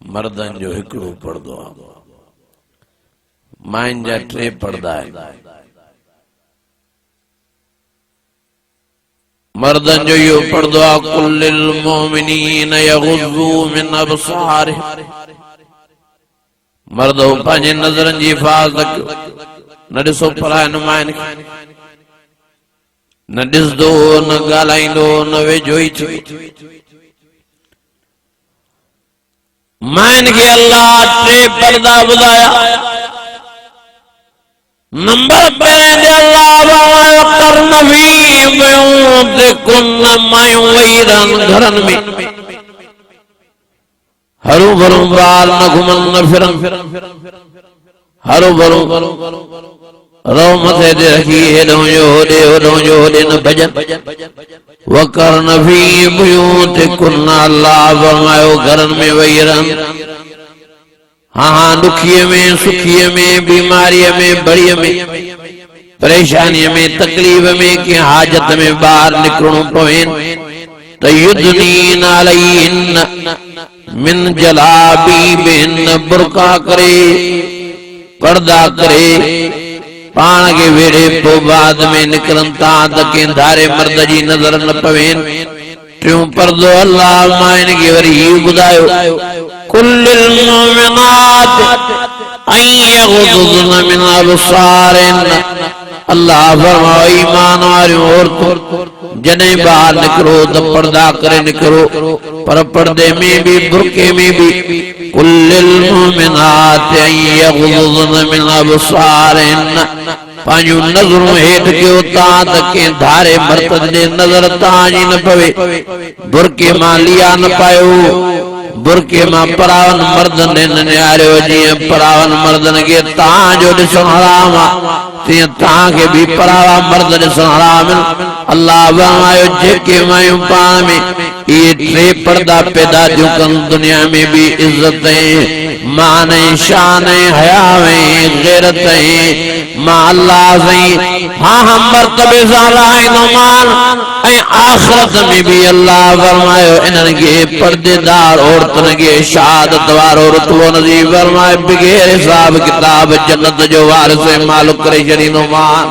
مردن جو ہکڑو پڑھدو مائن جا ٹرے پڑھدا ہے مردن جو یو پڑھدو کل للمومنین یغضوا من ابصارہم مردو پانچ نظرن جی حفاظت نہ ڈسو پرائے نمائن نہ ڈس دو نہ گالائیں دو نہ ویجوئی چھو مائن کے اللہ ٹرے پردہ بدایا نمبر پہلے اللہ وقرن فی بیوتکن مائن ویران گھرن میں ہرو بھرو بال نہ گھمن نہ پھرن ہرو بھرو رو متے دے رکھی ہدوں جو دے نہ بجن وقرن فی بیوتکن اللہ فرمائے گھرن میں ویران ہاں دکھیے میں سکھیے میں بیماری میں بڑی میں پریشانی میں تکلیف میں کہ حاجت میں باہر نکلوں پوین تیدنین علیہن من جلابی بہن برقع کرے پردہ کرے پان کے ویڑے تو بعد میں نکلن تا تکیں دھارے مرد جی نظر نہ پوین تیوں پردو اللہ مائن کی وری بدایو کل المومنات ان یغضضن من ابصارن اللہ فرماؤ ایمان والے عورتوں جنہیں باہر نکلو تو پردہ کرے نکلو پر پردے میں بھی برقے میں بھی کل المومنات ان یغضضن من ابصارن پانچو نظروں ہیٹ کے اتاں تکیں دھارے مرتد نے نظر تاجی نہ پوے برکے ماں لیا نہ پائیو برکے ماں پراون مردن نے نیارے ہو جیئے پراون مردن کے تاں جو دسن حراما تیئے تاں کے بھی پراون مردن دسن حرام اللہ فرمائے جھکے مائیوں پان میں یہ ٹرے پردہ پیدا جو کن دنیا میں بھی عزتیں معنی شانیں حیاویں غیرتیں ماں اللہ سے ہاں ہم مرتبہ زالائیں نمان اے آخرت میں بھی اللہ فرمائے انہوں کے پردے دار عورتوں کے شہادت وار عورت و نظیب فرمائے بغیر حساب کتاب جنت جو وارث مالک کرے شری نمان